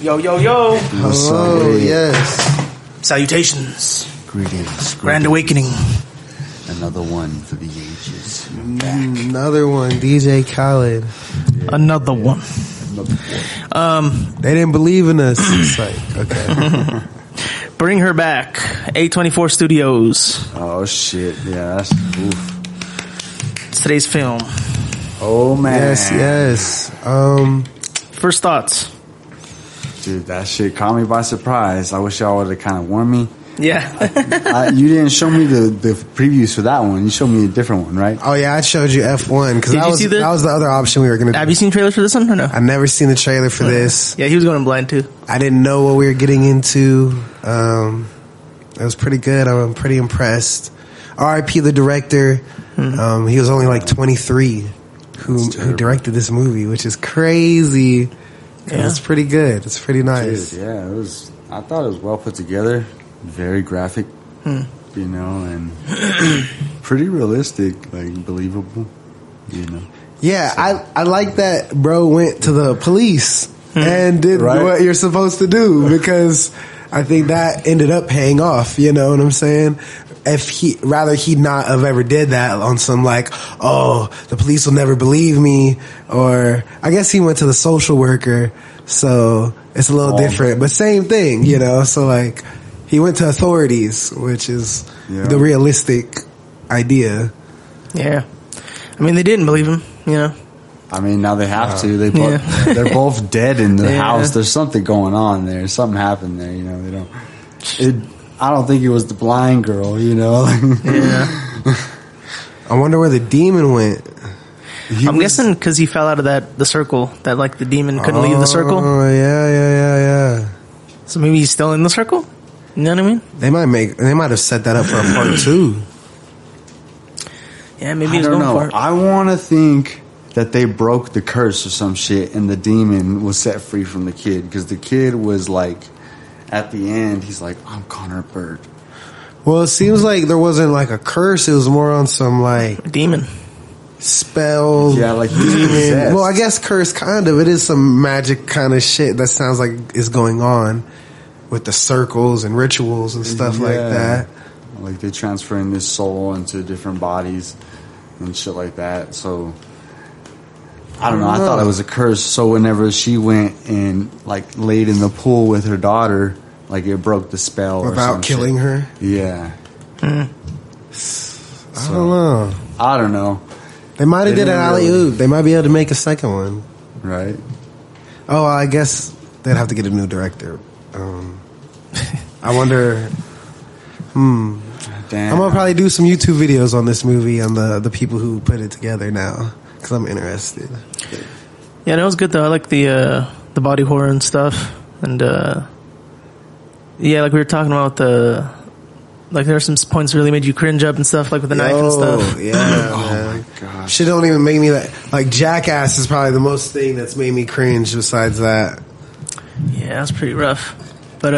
Yo, yo, yo. Hello, yes. Salutations. Greetings. Grand Awakening. Another one for the ages. Another one, DJ Khaled. Yeah. Another one. They didn't believe in us. It's like, okay. Bring her back. A24 Studios. Oh, shit. Yeah, that's oof. It's today's film. Oh, man. Yes. First thoughts. Dude, that shit caught me by surprise. I wish y'all would have kind of warned me. Yeah. You didn't show me the previews for that one. You showed me a different one, right? Oh, yeah, I showed you F1 because that was the other option we were going to do. Have you seen trailers for this one or no? I've never seen the trailer for this. Yeah, he was going in blind too. I didn't know what we were getting into. It was pretty good. I'm pretty impressed. R.I.P. the director. He was only like 23 who directed this movie, which is crazy. Yeah. It's pretty good. It's pretty nice. Dude, yeah, I thought it was well put together. Very graphic, you know, and pretty realistic, like believable, you know. Yeah, so. I like that bro went to the police and did what you're supposed to do, because I think that ended up paying off, you know what I'm saying? If he'd not have ever did that on some like, oh, the police will never believe me, or I guess he went to the social worker, so it's a little different, but same thing, you know, so like he went to authorities, which is the realistic idea. Yeah. I mean, they didn't believe him, you know. I mean, now they have to. They're both dead in the house. There's something going on there. Something happened there, you know. I don't think it was the blind girl, you know. I wonder where the demon went. I'm guessing because he fell out of the circle. That like the demon couldn't leave the circle. Oh yeah. So maybe he's still in the circle. You know what I mean? They might have set that up for a part 2. Yeah, maybe he's going for it. I want to think that they broke the curse or some shit, and the demon was set free from the kid, because the kid was like, at the end, he's like, I'm Connor Bird. Well, it seems like there wasn't like a curse. It was more on some like demon spell. Yeah, like demon. Well, I guess curse kind of. It is some magic kind of shit that sounds like is going on with the circles and rituals and stuff like that. Like they transferring this soul into different bodies and shit like that. So I don't know. I thought it was a curse. So whenever she went and like laid in the pool with her daughter, like it broke the spell without killing her. Yeah. I don't know. They might have did an alley-oop. They might be able to make a second one. Right. Oh, I guess they'd have to get a new director. I wonder. Damn. I'm gonna probably do some YouTube videos on this movie on the people who put it together now, because I'm interested. Yeah, that was good though. I like the body horror and stuff, and like we were talking about like there were some points that really made you cringe up and stuff, like with the knife and stuff. Yeah, man. My gosh. Shit don't even make me like Jackass is probably the most thing that's made me cringe besides that. Yeah, that's pretty rough. But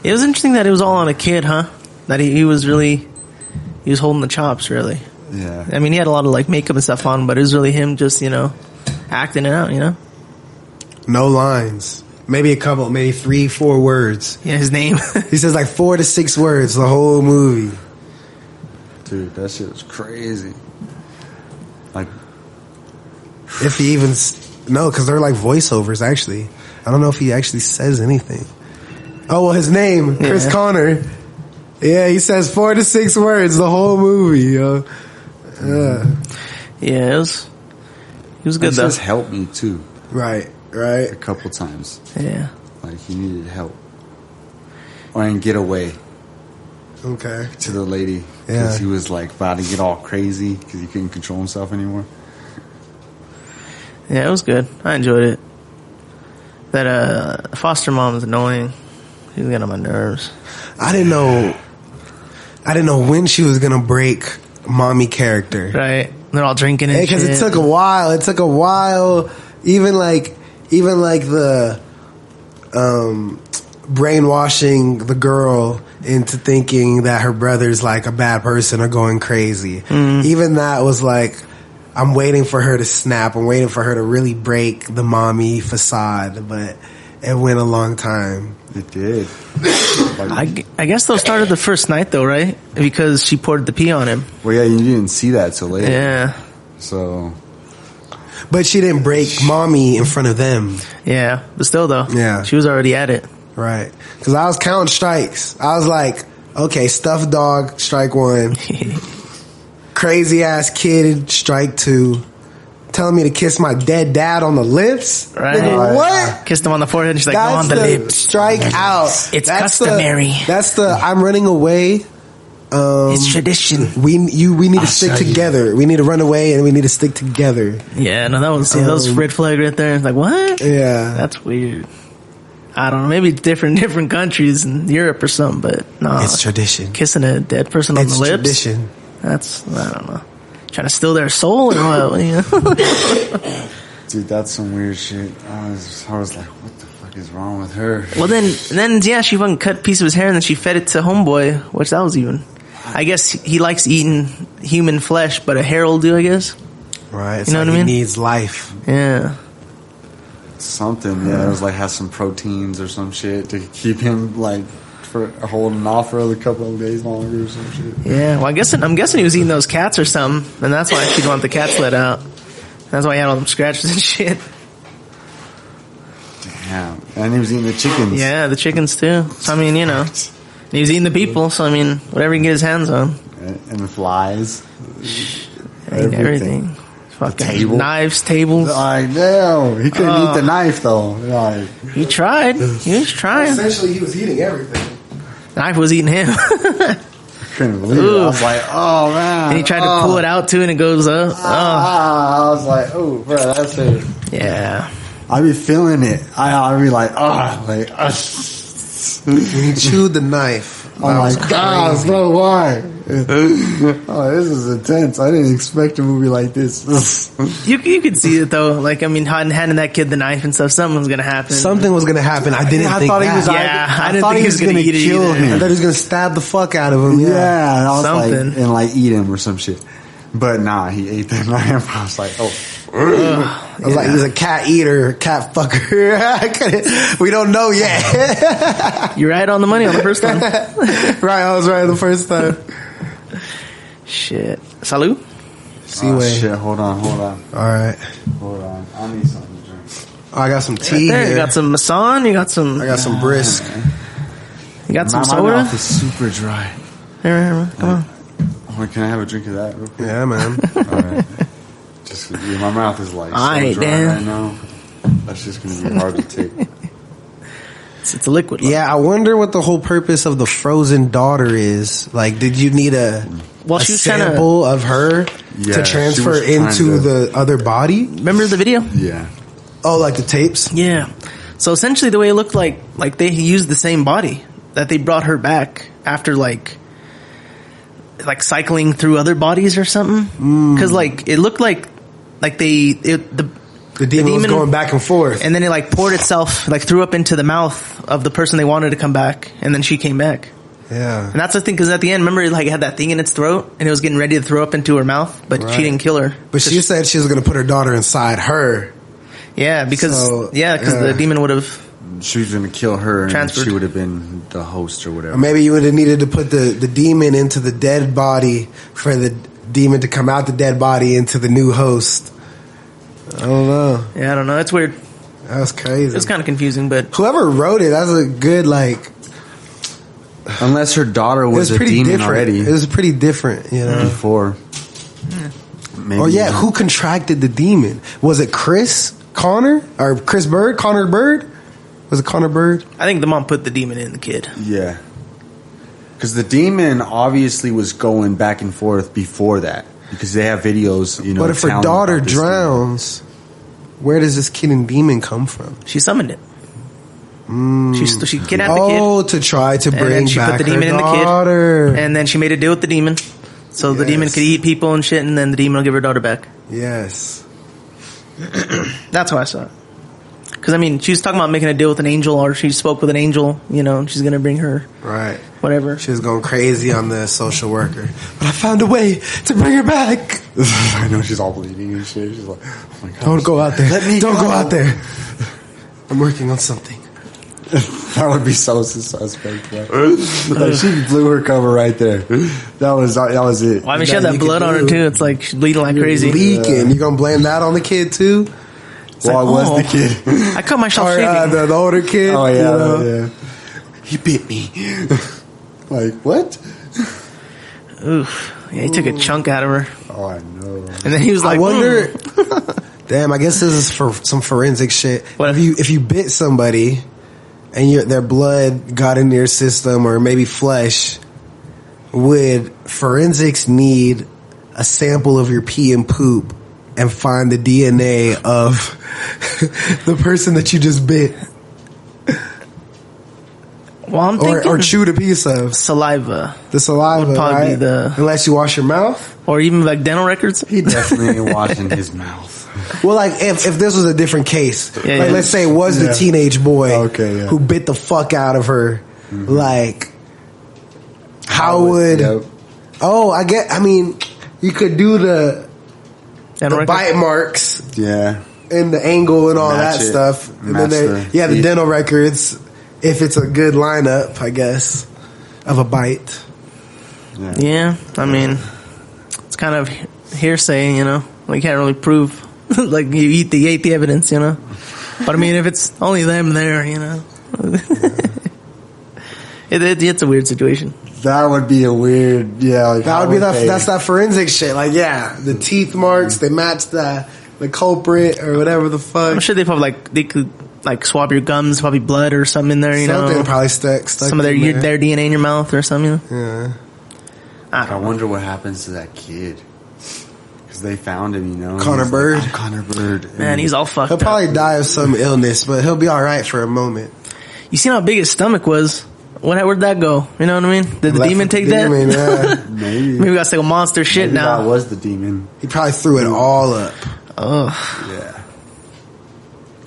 it was interesting that it was all on a kid, huh? That he was holding the chops, really. Yeah. I mean, he had a lot of like makeup and stuff on, but it was really him just, you know, acting it out, you know? No lines. Maybe a couple, maybe 3-4 words. Yeah, his name. He says like 4 to 6 words the whole movie. Dude, that shit was crazy. Like, if he even because they're like voiceovers. Actually, I don't know if he actually says anything. Oh well, his name Chris Connor. Yeah, he says 4 to 6 words the whole movie. Yo. Yeah, it was good though. Just helped me too. Right. A couple times. Yeah. Like he needed help. And get away. Okay. To the lady. Because he was like about to get all crazy because he couldn't control himself anymore. Yeah, it was good. I enjoyed it. That foster mom is annoying. She was getting on my nerves. I didn't know when she was gonna break mommy character. Right. They're all drinking and because it took a while. Even like the brainwashing the girl into thinking that her brother's like a bad person or going crazy. Even that was like, I'm waiting for her to snap. I'm waiting for her to really break the mommy facade, but it went a long time. It did. I guess those started the first night though, right? Because she poured the pee on him. Well, yeah, you didn't see that till later. Yeah. So. But she didn't break mommy in front of them. Yeah, but still though. Yeah. She was already at it. Right. Because I was counting strikes. I was like, okay, stuffed dog, strike 1. Crazy ass kid, strike 2. Telling me to kiss my dead dad on the lips? Right. Nigga, what? Kissed him on the forehead and she's like, go on the lips. Strike out. It's customary. That's the I'm running away. It's tradition. We need to stick together. We need to run away and we need to stick together. Yeah, no, that was red flag right there. It's like, what? Yeah. That's weird. I don't know, maybe different countries in Europe or something, but no. It's tradition. Kissing a dead person on the lips. It's tradition. That's, I don't know. Trying to steal their soul or what? You know? Dude, that's some weird shit. I was like, what the fuck is wrong with her? Well, then, yeah, she fucking cut a piece of his hair and then she fed it to homeboy, which that was even. I guess he likes eating human flesh, but a hair will do, I guess. Right. It's you know like what I mean? He needs life. Yeah. Something, yeah. It was like has some proteins or some shit to keep him like for holding off for a couple of days longer or some shit. Yeah, well, I'm guessing he was eating those cats or something, and that's why she'd want the cats let out. That's why he had all them scratches and shit. Damn. And he was eating the chickens. Yeah, the chickens too. So, I mean, you know. He was eating the people, so, I mean, whatever he can get his hands on. And the flies. Everything. Fucking table. Knives, tables. I know. He couldn't eat the knife, though. Like, he tried. He was trying. Essentially, he was eating everything. The knife was eating him. couldn't believe it. I was like, oh, man. And he tried to pull it out, too, and it goes up. I was like, oh, bro, that's it. Yeah. I be feeling it. I be like, When he chewed the knife. Oh my God, bro, why? Oh, this is intense. I didn't expect a movie like this. You could see it though. Like, I mean, handing that kid the knife and stuff, something was gonna happen. Something was gonna happen. I didn't think thought that. he was. I didn't think he was gonna eat it kill either. him. I thought he was gonna stab the fuck out of him. Yeah, and I was Something. like, and like eat him or some shit. But nah, he ate the knife. I was like, oh. I was like, he's a cat eater, cat fucker. We don't know yet. You're right on the money on the first one. Right, I was right the first time. Shit. Salud. Seaway. Oh, shit, hold on. Alright. Hold on. I need something to drink. Oh, I got some tea There, here. you got some Masan. You got some. I got some brisk. You got some My soda. mouth is super dry. Here, come on. Oh, can I have a drink of that real quick? Yeah, man. Alright. Just, yeah, my mouth is like so Alright, dry Dan. right now. That's just gonna be hard to take. It's a liquid. Yeah, I wonder what the whole purpose of the frozen daughter is. Like, did you need a She was trying to. sample of her Yeah, to she transfer was trying into to- the other body? Remember the video? Yeah. Oh, like the tapes? Yeah. So essentially, the way it looked like they used the same body that they brought her back after like cycling through other bodies or something. Because like it looked like The demon was going back and forth. and then it like poured itself like threw up into the mouth of the person they wanted to come back, and then she came back. Yeah. And that's the thing, because at the end, remember, like it had that thing in its throat, and it was getting ready to throw up into her mouth, but Right. she didn't kill her. But she said she was going to put her daughter inside her. Yeah, because the demon would have. She was gonna kill her and Transferred. she would have been the host or whatever. Or maybe you would have needed to put the demon into the dead body for the demon to come out the dead body into the new host. I don't know. Yeah, I don't know. It's weird. That was crazy. It's kind of confusing, but Whoever wrote it, that's a good, like... Unless her daughter It was was a pretty demon different. already It was pretty different, you know? before. Maybe. Oh, yeah. Who contracted the demon? Was it Chris Connor? Or Chris Bird? Connor Bird? Was it Connor Bird? I think the mom put the demon in the kid. Yeah. Because the demon obviously was going back and forth before that. Because they have videos, you know. But if her telling daughter about this drowns, where does this kid and demon come from? She summoned it. She kidnapped the kid. Oh, to try to And bring then she back put the demon her in the kid. daughter. And then she made a deal with the demon. So the demon Yes. could eat people and shit, and then the demon will give her daughter back. Yes. That's how I saw it. Because, I mean, she was talking about making a deal with an angel, or she spoke with an angel, you know, and she's going to bring her Right. whatever. She was going crazy on the social worker. But I found a way to bring her back. I know she's all bleeding and shit. She's like, oh my God. Don't go out there. Let me Don't go go. out there. I'm working on something. That would be so suspect, bro. Like, she blew her cover right there. That was it. Well, I mean, she had that blood on her, too. It's like she's bleeding like crazy. Leaking. You gonna blame that on the kid, too? Well, I was the kid. I cut myself shaving. The older kid. Oh, yeah. You know? Yeah. He bit me. Like, what? Oof. Yeah, he took a chunk out of her. Oh, I know. And then he was like, I wonder. Damn, I guess this is for some forensic shit. What? If you bit somebody and their blood got into your system or maybe flesh, would forensics need a sample of your pee and poop and find the DNA of the person that you just bit? Well, I'm thinking or chewed a piece of saliva. The saliva, would probably right? be Unless you wash your mouth, or even like dental records. He definitely ain't washing his mouth. Well, like if this was a different case, let's say it was the teenage boy who bit the fuck out of her, like how would? Oh, I mean, you could do the bite marks, and the angle and all that stuff, and then the dental records. If it's a good lineup, I guess, of a bite. Yeah, I mean, it's kind of hearsay, you know. Like, you can't really prove, like, you ate the evidence, you know. But I mean, if it's only them there, you know, it's a weird situation. That would be a weird, like, that would be that's that forensic shit. Like, the teeth marks, they match the culprit or whatever the fuck. I'm sure they could swab your gums, probably blood or something in there, you know. Something probably stuck some of their DNA in your mouth or something. Yeah. I wonder what happens to that kid. Because they found him, you know. Connor Bird. Like, Connor Bird. Man, he's all fucked up. He'll probably die of some illness, but he'll be alright for a moment. You seen how big his stomach was? Where'd that go? You know what I mean? Did the demon take that? Yeah. Maybe. Maybe that's like a monster shit now. That was the demon. He probably threw it all up. Oh. Yeah.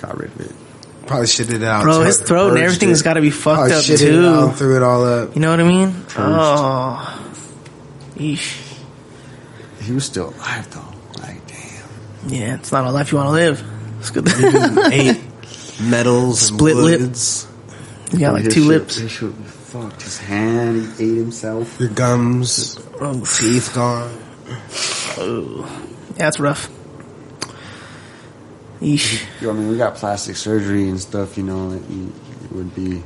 Got rid of it. Probably shitted it out. Bro, his throat and everything's got to be fucked up too. Threw it all up. You know what I mean? Oh. Eesh. He was still alive though. Like, damn. Yeah, it's not a life you want to live. It's good. Ate metals, split lips. He got like 2 lips. His shit fucked. His hand, he ate himself. Your gums, teeth gone. Oh. Yeah, that's rough. Eesh. I mean, we got plastic surgery and stuff, you know, that you would be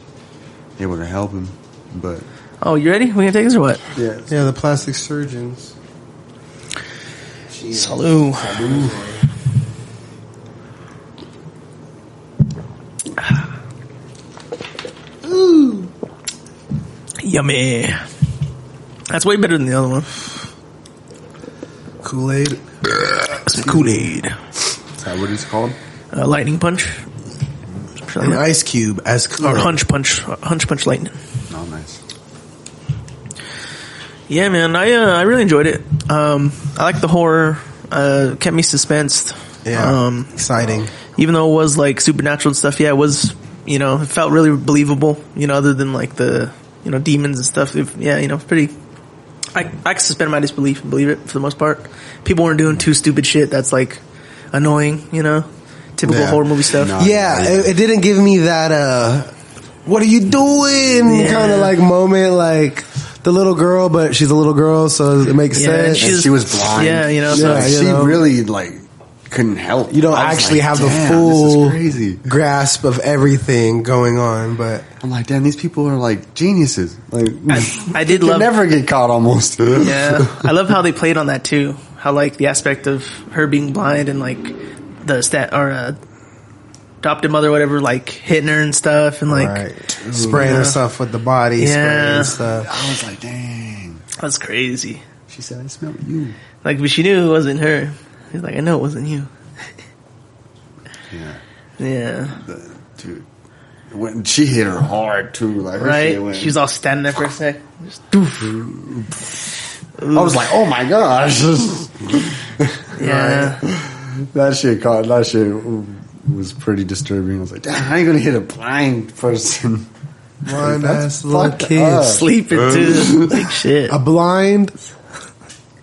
able to help him, but... Oh, you ready? We gonna take this or what? Yeah. Yeah, the plastic surgeons. Salud. Ooh. Yummy. That's way better than the other one. Kool-Aid. Some Kool-Aid. Is that what it's called? Lightning punch. An ice cube as Kool-Aid. Or hunch punch lightning. Oh, nice. Yeah, man, I really enjoyed it. I like the horror. Kept me suspensed. Yeah, exciting. Even though it was like supernatural and stuff, it was, you know, it felt really believable, you know, other than like the, you know, demons and stuff. Pretty, I could suspend my disbelief and believe it for the most part. People weren't doing too stupid shit that's like annoying, you know, typical horror movie stuff. No, it didn't give me that, what are you doing? Kind of like moment, like the little girl, but she's a little girl, so it makes sense. She was blind. Yeah, you know, she really like couldn't help. You don't actually have the full grasp of everything going on, but I'm like, damn, these people are like geniuses. Like, I did love never get caught almost. Yeah, I love how they played on that too. How like the aspect of her being blind and like the adopted mother, or whatever, like hitting her and stuff, and like spraying herself with the body spray and stuff. I was like, dang, that's crazy. She said, I smell you. Like, but she knew it wasn't her. He's like, I know it wasn't you. Yeah. Dude, when she hit her hard too, like her shit went. She was all standing there for a sec. Just doof. I was like, oh my gosh. Yeah. That shit was pretty disturbing. I was like, damn, how are you gonna hit a blind person? Blind ass little kid sleeping too. Like shit. A blind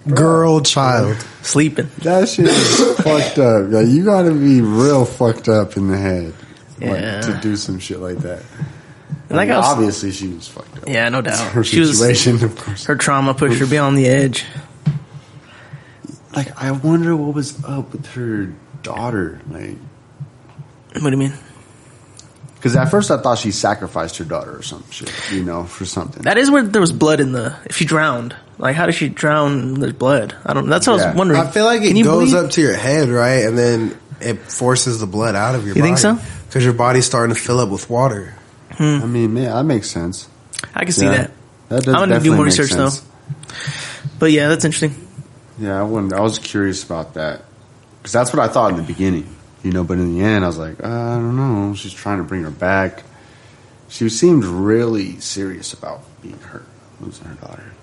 girl child sleeping. That shit is fucked up. Like, you gotta be real fucked up in the head, like, to do some shit like that. And like obviously she was fucked up. Yeah, no doubt. Her situation, of course. Her trauma pushed her beyond the edge. Like, I wonder what was up with her daughter. Like, what do you mean? Because at first I thought she sacrificed her daughter or some shit, you know, for something. That is where there was blood in the. If she drowned, like, how did she drown? There's blood. I don't. That's what I was wondering. I feel like it goes up to your head, right, and then it forces the blood out of your body. You think so? Because your body's starting to fill up with water. I mean, yeah, that makes sense. I can see that. That does. I'm gonna do more research though. But yeah, that's interesting. Yeah, I was curious about that because that's what I thought in the beginning. You know, but in the end, I was like, I don't know. She's trying to bring her back. She seemed really serious about being hurt, losing her daughter.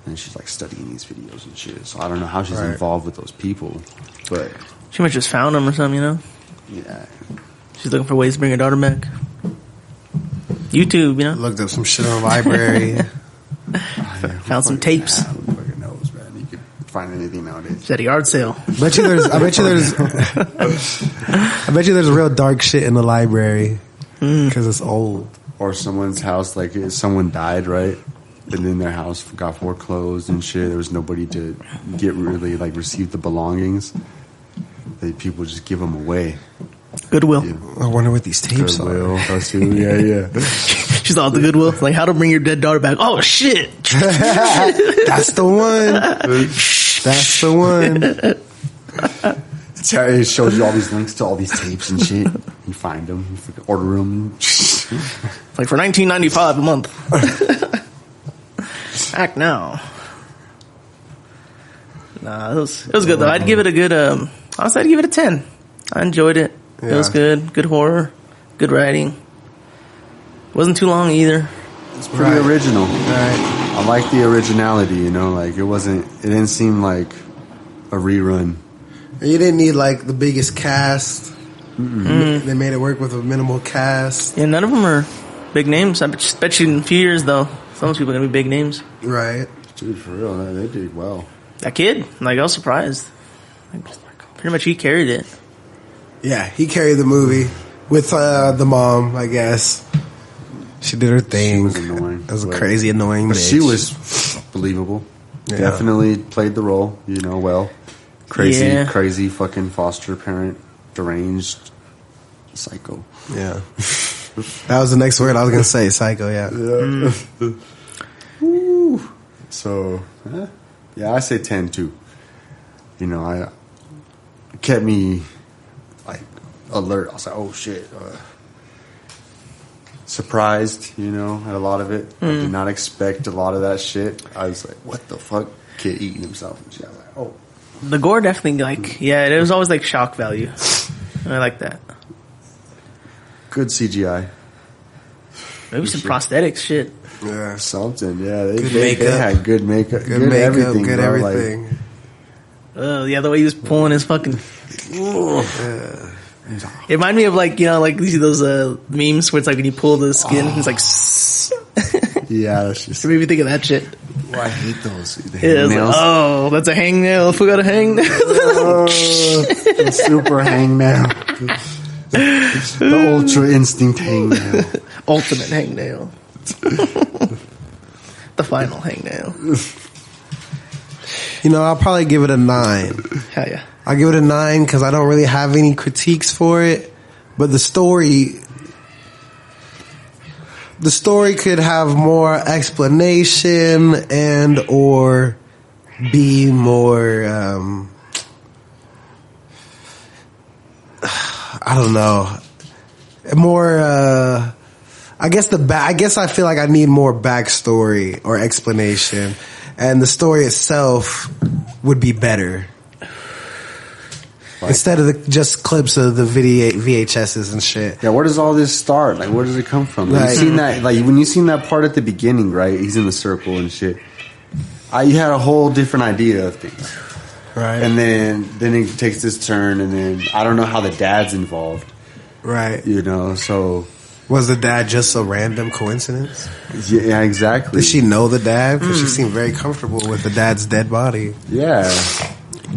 And she's like studying these videos and shit. So I don't know how she's involved with those people. But she might just found them or something, you know? Yeah. She's looking for ways to bring her daughter back. YouTube, you know? Looked up some shit on the library. Found some tapes. Who fucking knows, man? You could find anything nowadays. It's at a yard sale. I bet you there's real dark shit in the library because it's old. Or someone's house, like someone died, right? And then their house got foreclosed and shit. There was nobody to receive the belongings. People just give them away. Goodwill. Yeah. I wonder what these tapes Goodwill. are. Yeah. She's all the Goodwill. Like, how to bring your dead daughter back. Oh, shit. That's the one. That's the one. It shows you all these links to all these tapes and shit. You find them. You order them. Like for $19.95 a month. Act now. Nah, it was good though. I'd give it a good. Honestly, I'd give it a 10. I enjoyed it. It was good. Good horror. Good writing. Wasn't too long either. It's pretty original. Right. I like the originality. You know, like it didn't seem like a rerun. You didn't need like the biggest cast. They made it work with a minimal cast. Yeah, none of them are big names. I bet you in a few years though, some of those people are gonna be big names. Right. Dude, for real, they did well. That kid, like, I was surprised. Like, pretty much he carried it. Yeah, he carried the movie with the mom, I guess. She did her thing. She was annoying. That was a crazy annoying bitch. She was believable. Yeah. Definitely played the role, you know, well. Crazy fucking foster parent, deranged psycho. Yeah. That was the next word I was going to say, psycho, yeah. Woo. So, yeah, I say 10 too. You know, it kept me like alert. I was like, oh shit. Surprised, you know, at a lot of it. I did not expect a lot of that shit. I was like, what the fuck? Kid eating himself and shit. I was like, oh. The gore definitely, like, it was always like shock value. And I like that. Good CGI. Maybe some prosthetics shit. Yeah, something. Yeah, they had good makeup, good everything, good everything. Like, the way he was pulling his fucking. It reminded me of like, you know, like you see those memes where it's like when you pull the skin, it's like. Yeah, that's just. It made me think of that shit. Oh, I hate those. Like, that's a hangnail. If we got a hangnail. Super hangnail. The ultra instinct hangnail. Ultimate hangnail. The final hangnail. You know, I'll probably give it a 9. Hell yeah. I'll give it a 9 because I don't really have any critiques for it. But the story could have more explanation and or be more, I don't know, more, I guess I feel like I need more backstory or explanation, and the story itself would be better. Instead of just clips of the VHSs and shit. Yeah, where does all this start? Like, where does it come from? Like, when you seen that part at the beginning, right? He's in the circle and shit. You had a whole different idea of things, right? And then it takes this turn, and then I don't know how the dad's involved, right? You know, so was the dad just a random coincidence? Yeah, exactly. Did she know the dad? Because she seemed very comfortable with the dad's dead body. Yeah.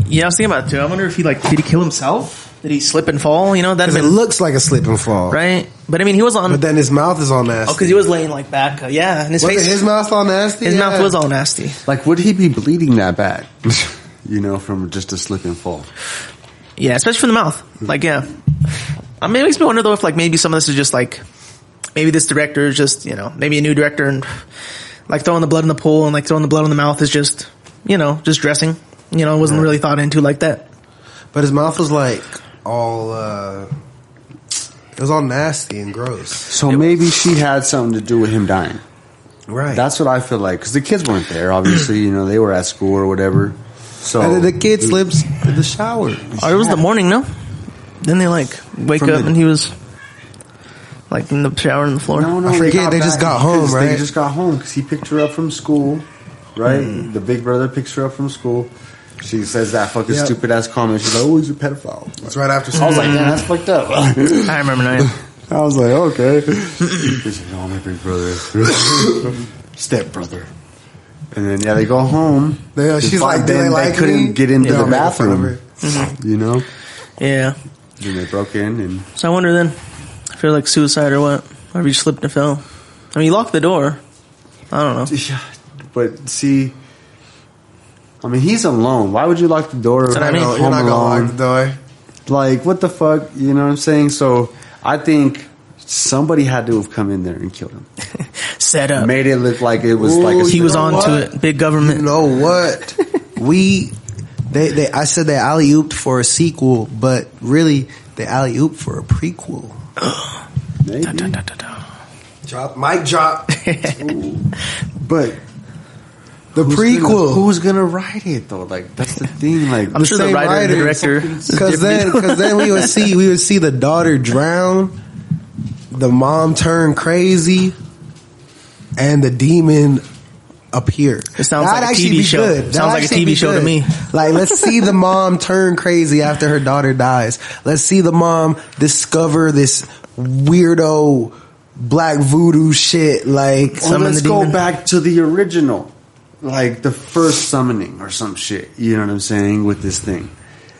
Yeah, I was thinking about it too. I wonder if did he kill himself? Did he slip and fall? You know, that Because it looks like a slip and fall. right. But I mean, he was on. But then his mouth is all nasty. Oh, because he was laying like back. Yeah, and his face. His mouth all nasty? His mouth was all nasty. Like, would he be bleeding that bad? You know, from just a slip and fall. Yeah, especially from the mouth. Like, yeah. I mean, it makes me wonder though if like maybe some of this is just like maybe this director is just, you know, maybe a new director and like throwing the blood in the pool and like throwing the blood in the mouth is just, you know, just dressing. You know, it wasn't really thought into like that. But his mouth was like all, it was all nasty and gross. So maybe she had something to do with him dying. Right. That's what I feel like. Because the kids weren't there, obviously. You know, they were at school or whatever. So And then the kid slips in the shower. Oh, it was the morning, no? Then they like wake From up the- and he was like in the shower on the floor. No, I forget, they just got home, right? They just got home because he picked her up from school, right? The big brother picks her up from school. She says that fucking stupid ass comment. She's like, "Oh, he's a pedophile." It's right after I was like, "Man, that's fucked up." I remember now. I was like, "Okay." He's like, "Oh, my big brother, step brother." And then they go home. She's like, "Do they like couldn't me?" get into Yeah, the I'll make fun of bathroom, her. you know. Yeah. Then they broke in and. So I wonder then, I feel like suicide or what? Or if he slipped and fell. I mean, he locked the door. I don't know. Yeah, but see, I mean, he's alone. Why would you lock the door? That's what I mean. You're not gonna lock the door. Like, what the fuck? You know what I'm saying? So I think somebody had to have come in there and killed him. Set up. Made it look like it was Ooh, like a He was know on what? to it. Big government. You know what? I said they alley-ooped for a sequel, but really they alley-ooped for a prequel. maybe. Drop, mic drop. But The prequel. Who's gonna write it though? Like, that's the thing. Like, I'm sure the same writer and the writer, director. Because then we would see the daughter drown, the mom turn crazy, and the demon appear. It sounds That'd like a actually TV be show. good. Sounds like a That'd actually TV be show to good. me. Like, let's see the mom turn crazy after her daughter dies. Let's see the mom discover this weirdo black voodoo shit. Like, well, let's go back to the original, like the first summoning or some shit. You know what I'm saying with this thing.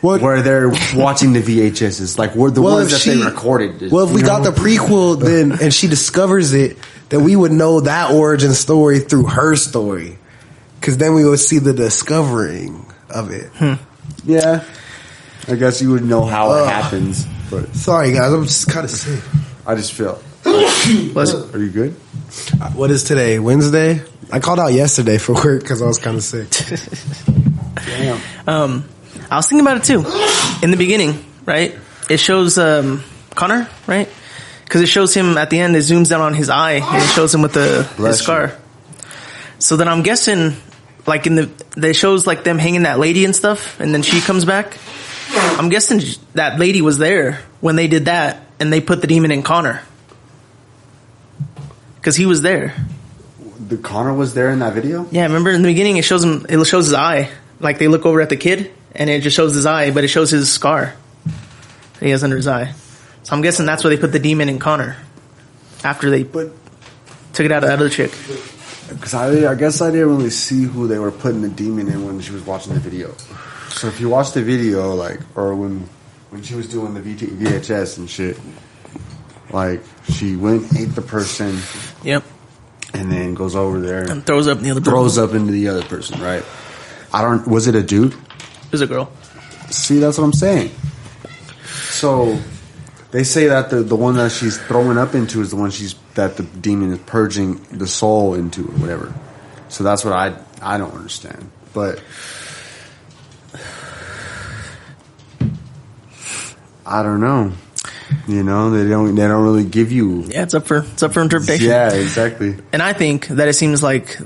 Where they're watching the VHSs, like were the ones that they recorded. Well, if we got the prequel, then and she discovers it, then we would know that origin story through her story, because then we would see the discovering of it. Yeah, I guess you would know how it happens. But sorry, guys, I'm just kind of sick. I just feel. Are you good? What is today? Wednesday? I called out yesterday for work because I was kind of sick. Damn. I was thinking about it too. In the beginning, right? It shows Connor, right? Because it shows him at the end. It zooms down on his eye and it shows him with his scar. So then I'm guessing, like it shows like them hanging that lady and stuff, and then she comes back. I'm guessing that lady was there when they did that, and they put the demon in Connor because he was there. The Connor was there in that video. Yeah, remember in the beginning it shows him. It shows his eye. Like they look over at the kid, and it just shows his eye, but it shows his scar that he has under his eye. So I'm guessing that's where they put the demon in Connor after they took it out of that other chick. Because I guess I didn't really see who they were putting the demon in when she was watching the video. So if you watch the video, like, or when she was doing the VHS and shit, like she went and ate the person. Yep. And then goes over there and throws up in the other person. Throws up into the other person, right? Was it a dude? It was a girl. See, that's what I'm saying. So they say that the one that she's throwing up into is the one that the demon is purging the soul into or whatever. So that's what I don't understand. But I don't know. You know, they don't really give you. Yeah, it's up for interpretation. Yeah, exactly. And I think that it seems like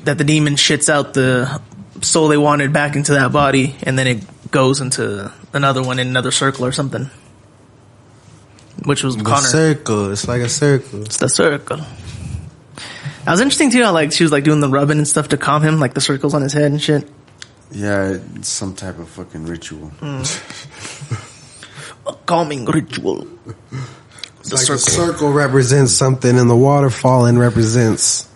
that the demon shits out the soul they wanted back into that body, and then it goes into another one in another circle or something. Which was Connor. Circle. It's like a circle. It's the circle. That was interesting too. How like she was like doing the rubbing and stuff to calm him, like the circles on his head and shit. Yeah, it's some type of fucking ritual. A calming ritual. The circle represents something, and the water falling represents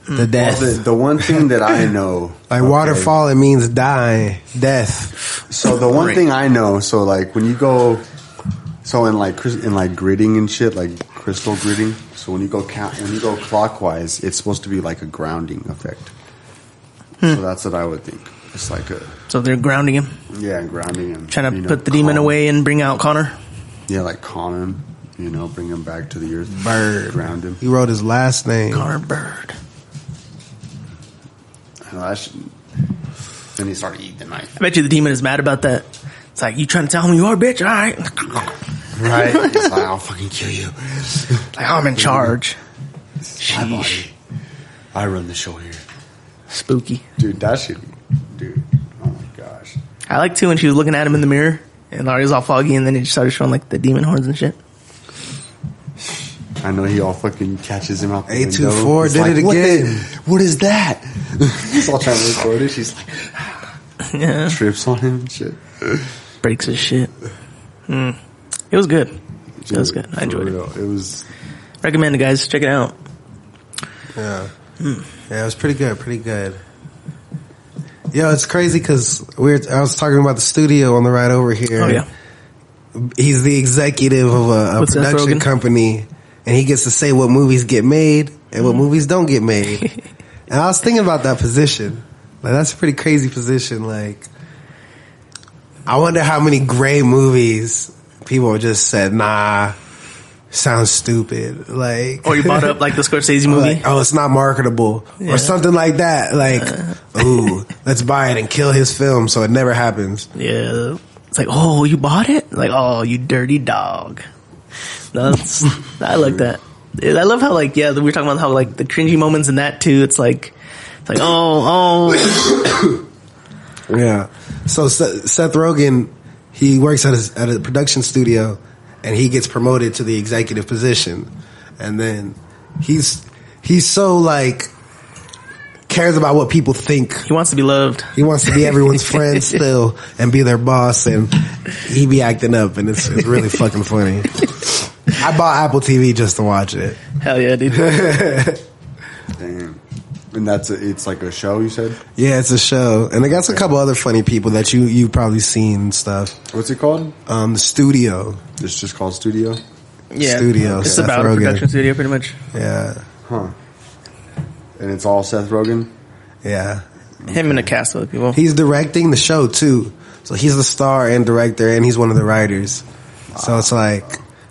The death. Well, the one thing that I know, like waterfall, it means die, death. So the one thing I know, so like when you go, so in like gridding and shit, like crystal gridding. So when you go clockwise, it's supposed to be like a grounding effect. So that's what I would think. It's like a. So they're grounding him. Yeah, grounding him. Trying to put the demon away and bring out Connor. Yeah, like calm him. Bring him back to the earth. Bird. Ground him. He wrote his last name. Connor Bird. Then he started eating the knife. I bet you the demon is mad about that. It's like, you trying to tell him who you are, bitch? All right. Right? It's like, I'll fucking kill you. Like, I'm in charge. My body. I run the show here. Spooky. Dude, that shit. Dude. Oh my gosh. I like too when she was looking at him in the mirror and Larry was all foggy and then he just started showing like the demon horns and shit. I know he all fucking catches him out the A24 did it again. What is that? He's all trying to record it. She's like, yeah. Trips on him and shit. Breaks his shit. It was good. It was good. I enjoyed it. It was. Recommend it, guys. Check it out. Yeah. Yeah, it was pretty good. Pretty good. Yo, it's crazy because I was talking about the studio on the ride over here. Oh, yeah. He's the executive of a production company, and he gets to say what movies get made and what movies don't get made. And I was thinking about that position. Like, that's a pretty crazy position. Like, I wonder how many great movies people just said, nah, sounds stupid. Like, or you brought up like the Scorsese movie. Like, oh, it's not marketable, or something like that. Like, ooh, let's buy it and kill his film so it never happens. Yeah, it's like, oh, you bought it? Like, oh, you dirty dog. I like that. I love how we were talking about how like the cringy moments in that too. It's like oh. Yeah. So Seth Rogen, he works at a production studio, and he gets promoted to the executive position, and then he's so like cares about what people think. He wants to be loved. He wants to be everyone's friend still and be their boss, and he be acting up, and it's really fucking funny. I bought Apple TV just to watch it. Hell yeah, dude. Damn. And it's like a show, you said? Yeah, it's a show. And I got a couple other funny people that you've probably seen and stuff. What's it called? The Studio. It's just called Studio? Yeah. Studio. It's Seth about Rogen. a production studio, pretty much. Yeah. Huh. And it's all Seth Rogen? Yeah. Him and a cast of other people. He's directing the show, too. So he's the star and director, and he's one of the writers. Wow. So it's like...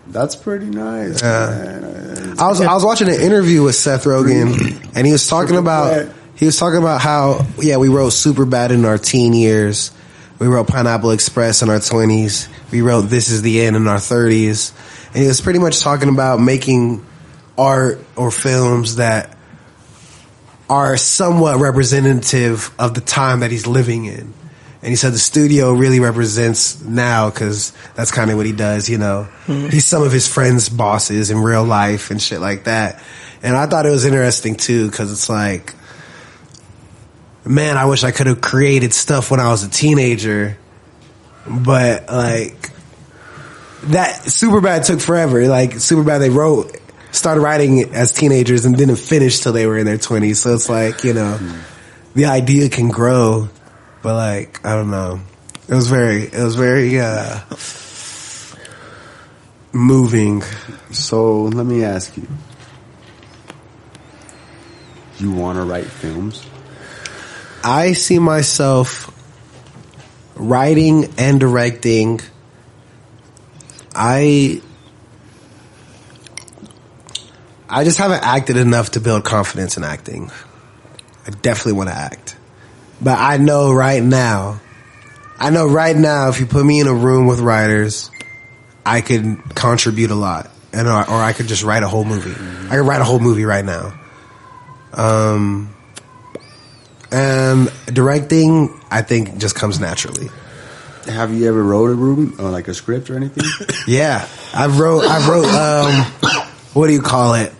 That's pretty nice. I was watching an interview with Seth Rogen, and he was talking about how we wrote Superbad in our teen years, we wrote Pineapple Express in our 20s, we wrote This Is the End in our 30s, and he was pretty much talking about making art or films that are somewhat representative of the time that he's living in. And he said the studio really represents now, because that's kind of what he does, you know. Mm-hmm. He's some of his friends' bosses in real life and shit like that. And I thought it was interesting, too, because it's like, man, I wish I could have created stuff when I was a teenager. But, like, that Superbad took forever. Like, Superbad, they started writing it as teenagers and didn't finish till they were in their 20s. So it's like, you know, the idea can grow. But like, I don't know. It was very moving. So let me ask you. You want to write films? I see myself writing and directing. I just haven't acted enough to build confidence in acting. I definitely want to act. But I know right now, if you put me in a room with writers, I could contribute a lot. Or I could just write a whole movie. I could write a whole movie right now. And directing, I think, just comes naturally. Have you ever wrote a movie or like a script or anything? Yeah. I wrote, what do you call it?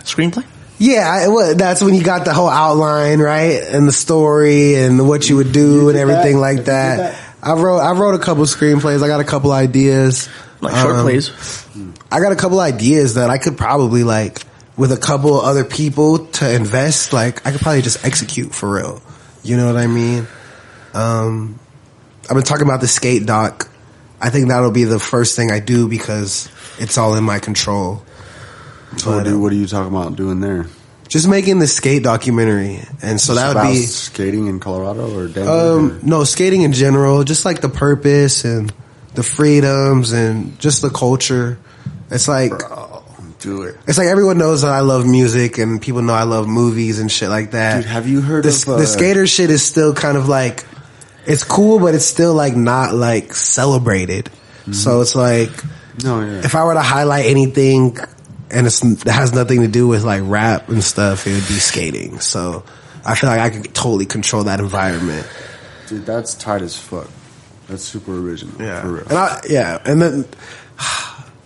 Screenplay? Yeah, that's when you got the whole outline, right? And the story and what you would do and everything like that. I wrote a couple screenplays. I got a couple ideas. Like short plays. I got a couple ideas that I could probably like with a couple other people to invest, like I could probably just execute for real. You know what I mean? I've been talking about the skate doc. I think that'll be the first thing I do because it's all in my control. So what are you talking about doing there? Just making the skate documentary, and so that would be skating in Colorado or Denver. No, skating in general, just like the purpose and the freedoms and just the culture. It's like, bro, do it. It's like everyone knows that I love music and people know I love movies and shit like that. Dude, have you heard the skater shit is still kind of like, it's cool, but it's still like not like celebrated. Mm-hmm. So it's like, if I were to highlight anything and it has nothing to do with like rap and stuff, it would be skating. So I feel like I could totally control that environment. Dude, that's tight as fuck. That's super original. Yeah. For real. And then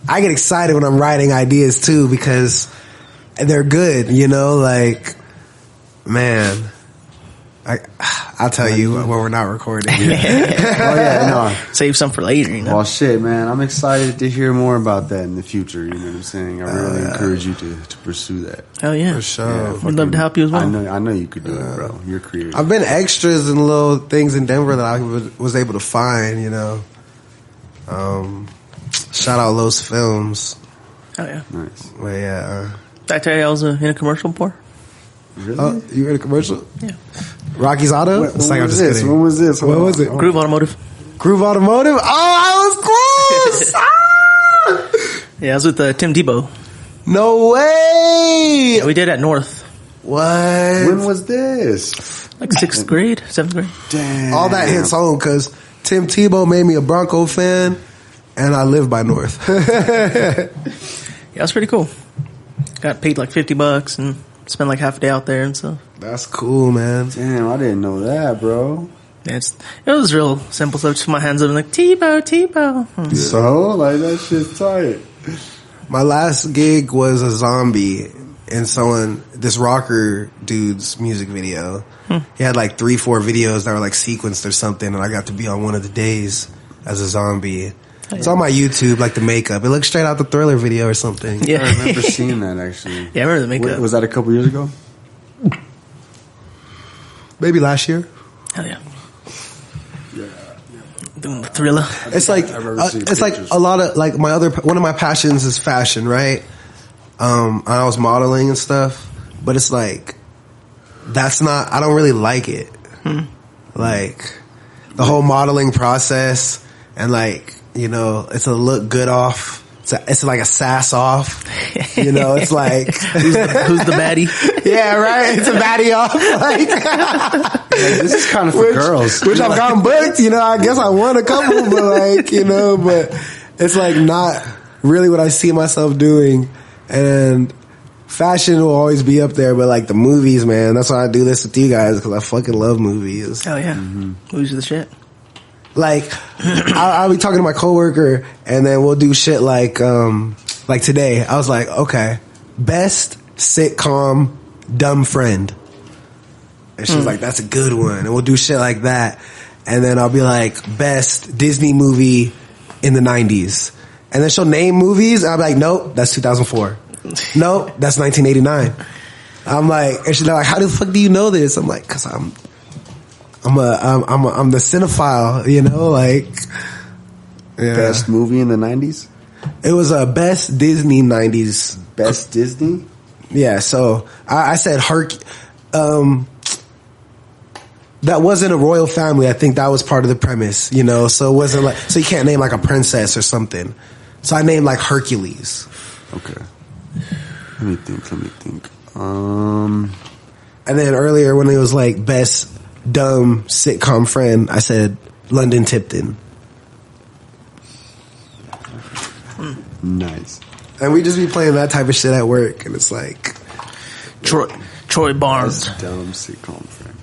I get excited when I'm writing ideas too because they're good, you know, like, man, I'll tell you when we're not recording. Save some for later, you know. Well, shit, man, I'm excited to hear more about that in the future. You know what I'm saying? I really encourage you to pursue that. Hell yeah, for sure. Yeah, I'd love to help you as well. I know you could do it, bro. You're creative. I've been extras in little things in Denver that I was able to find. You know, shout out Los Films. Oh yeah, nice. Well, yeah. Did I tell you I was in a commercial before? Really? You in a commercial? Yeah. Rocky's Auto? When was this? When was this? What was it? Groove Automotive. Groove Automotive? Oh, I was close! Yeah, I was with Tim Tebow. No way! Yeah, we did at North. What? When was this? Like 6th grade, 7th grade. Damn. All that hits home because Tim Tebow made me a Bronco fan and I live by North. Yeah, it was pretty cool. Got paid like $50 and spent like half a day out there and stuff. That's cool, man. Damn, I didn't know that, bro. Yeah, it was real simple stuff. Just put my hands up and like, Tebow. Yeah. So, like, that shit's tight. My last gig was a zombie in this rocker dude's music video. He had like 3-4 videos that were like sequenced or something, and I got to be on one of the days as a zombie. It's on my YouTube, like the makeup. It looks straight out the Thriller video or something. Yeah. I remember seeing that, actually. Yeah, I remember the makeup. Was that a couple years ago? Maybe last year. Hell yeah. Doing the Thriller. It's like a lot of like one of my passions is fashion, right? I was modeling and stuff, but it's like I don't really like it. Like the whole modeling process and like, you know, it's a look good off. It's like a sass off. You know, it's like who's the baddie? Yeah, right. It's a baddie off. Like this is kind of for girls. Which I've gotten booked, you know, I guess I won a couple, but like, you know, but it's like not really what I see myself doing. And fashion will always be up there, but like the movies, man, that's why I do this with you guys, because I fucking love movies. Hell yeah. Movies are the shit. Like, I'll be talking to my coworker, and then we'll do shit like today. I was like, okay, best sitcom dumb friend. And she's like, that's a good one. And we'll do shit like that. And then I'll be like, best Disney movie in the 90s. And then she'll name movies, and I'll be like, nope, that's 2004. Nope, that's 1989. I'm like, and she's like, how the fuck do you know this? I'm like, cause I'm the cinephile, you know, like. Yeah. Best movie in the 90s? It was a best Disney 90s. Best Disney? Yeah, so I said that wasn't a royal family. I think that was part of the premise, you know, so it wasn't like, so you can't name like a princess or something. So I named like Hercules. Okay. Let me think. And then earlier when it was like best dumb sitcom friend, I said London Tipton. Nice. And we just be playing that type of shit at work, and it's like Troy Barnes. Best dumb sitcom friend.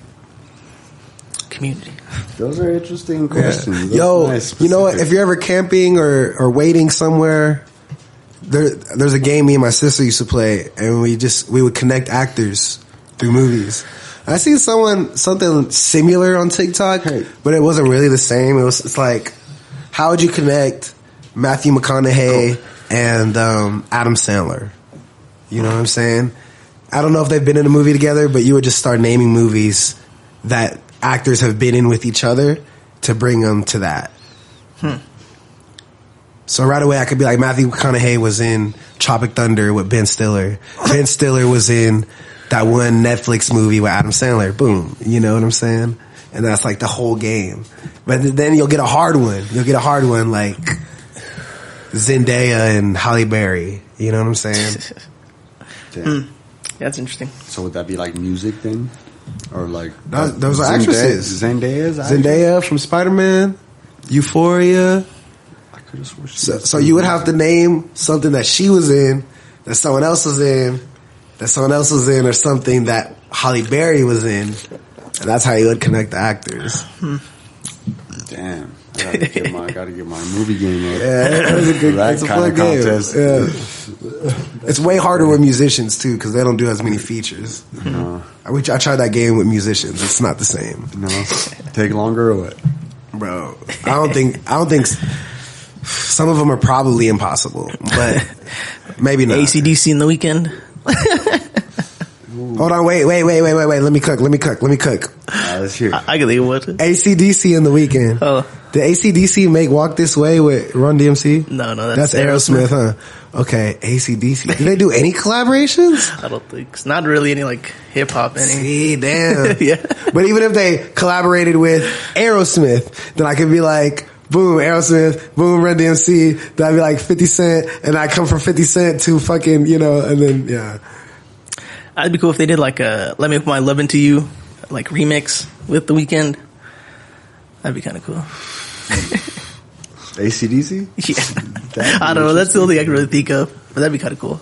Community. Those are interesting questions. Yeah. Yo, nice, you know what? If you're ever camping or waiting somewhere, there's a game me and my sister used to play, and we would connect actors through movies. I seen something similar on TikTok, but it wasn't really the same. It's like, how would you connect Matthew McConaughey and Adam Sandler? You know what I'm saying? I don't know if they've been in a movie together, but you would just start naming movies that actors have been in with each other to bring them to that. So right away I could be like, Matthew McConaughey was in Tropic Thunder with Ben Stiller. Ben Stiller was in that one Netflix movie with Adam Sandler. Boom. You know what I'm saying? And that's like the whole game. But then you'll get a hard one. You'll get a hard one like Zendaya and Halle Berry. You know what I'm saying? That's interesting. So would that be like music then? Or like... those are actresses. Zendaya from Spider-Man, Euphoria. I could have sworn So you would have to name something that she was in, that someone else was in, that someone else was in, or something that Halle Berry was in. And that's how you would connect the actors. Damn. I gotta get my movie game up. Yeah, it's a fun game. Contest. Yeah. It's way harder with musicians too, because they don't do as many features. No. I tried that game with musicians. It's not the same. No. Take longer or what? Bro, I don't think some of them are probably impossible, but maybe not. AC/DC in the weekend. Hold on, wait. Let me cook. Let's hear it. I can think of what. AC/DC in the weekend. Oh. Did AC/DC make Walk This Way with Run DMC? No, that's Aerosmith, huh? Okay, AC/DC. Did they do any collaborations? I don't think. It's not really any like hip hop. See, damn. Yeah. But even if they collaborated with Aerosmith, then I could be like, boom, Aerosmith, boom, Run DMC. Then I'd be like 50 Cent, and I come from 50 Cent to fucking, and then, yeah. I'd be cool if they did like a Let Me Put My Love Into You like remix with The Weeknd. That'd be kind of cool. AC/DC? Yeah. I don't know. That's the only thing I can really think of. But that'd be kind of cool.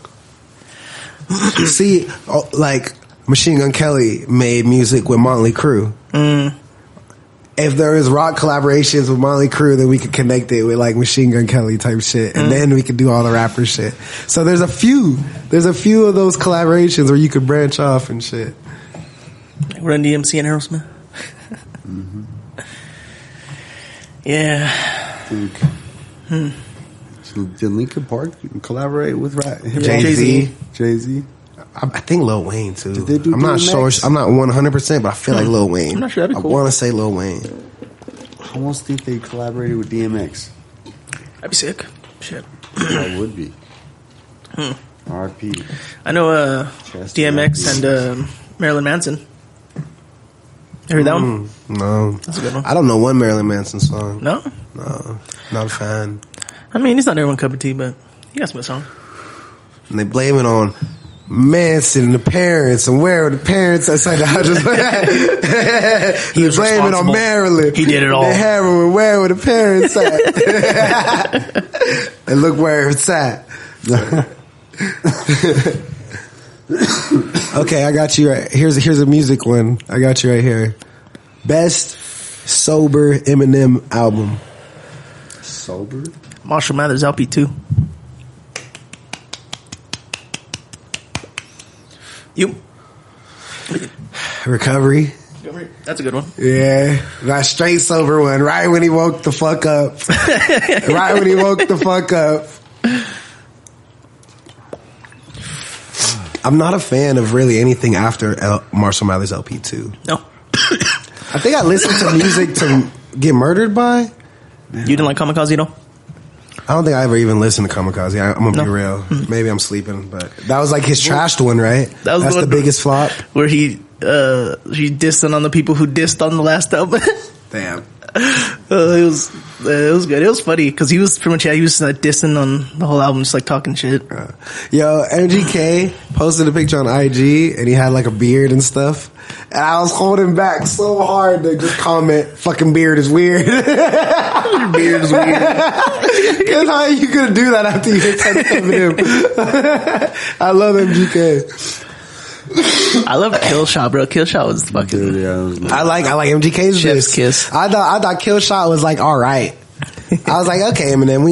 See, like Machine Gun Kelly made music with Motley Crue. If there is rock collaborations with Motley Crue, then we could connect it with like Machine Gun Kelly type shit, and then we could do all the rapper shit. So there's a few of those collaborations where you could branch off and shit. Like Run DMC and Aerosmith. Yeah. So did Linkin Park collaborate with Jay-Z? Jay-Z? I think Lil Wayne too. Did they do I'm not DMX? sure. I'm not 100%, but I feel like Lil Wayne. I'm not sure. That'd be cool. I want to say Lil Wayne. I almost think they collaborated with DMX. That'd be sick. Shit. That would be. R.I.P. I know Chester DMX and Marilyn Manson. You heard that one? No. That's a good one. I don't know one Marilyn Manson song. No? No. Not a fan. I mean, he's not everyone's cup of tea, but he got some good song. And they blame it on Manson and the parents, and where are the parents? That's like I just He was blame it on Marilyn. He did it all. The heroin, where were the parents at? And look where it's at. Okay, I got you right. Here's a music one. I got you right here. Best sober Eminem album. Sober? Marshall Mathers LP2. You. Recovery. That's a good one. Yeah, that straight sober one. Right when he woke the fuck up. Right when he woke the fuck up. I'm not a fan of really anything after Marshall Mathers LP2. No. I think I listened to music to get murdered by. You didn't like Kamikaze, though? I don't think I ever even listened to Kamikaze. I'm gonna be real. Maybe I'm sleeping, but that was like his trashed one, right? That's the biggest flop. Where he dissed on the people who dissed on the last album. Damn. It was good. It was funny because he was pretty much he was dissing on the whole album, just like talking shit. Yo, MGK posted a picture on IG and he had like a beard and stuff. And I was holding back so hard to just comment, "Fucking beard is weird." Your beard is weird. Cause how are you gonna do that after you hit him? I love MGK. I love Killshot, bro. Killshot was fucking. Dude, yeah, was nice. I like MGK's Chef's kiss. I thought Killshot was like all right. I was like, okay, Eminem,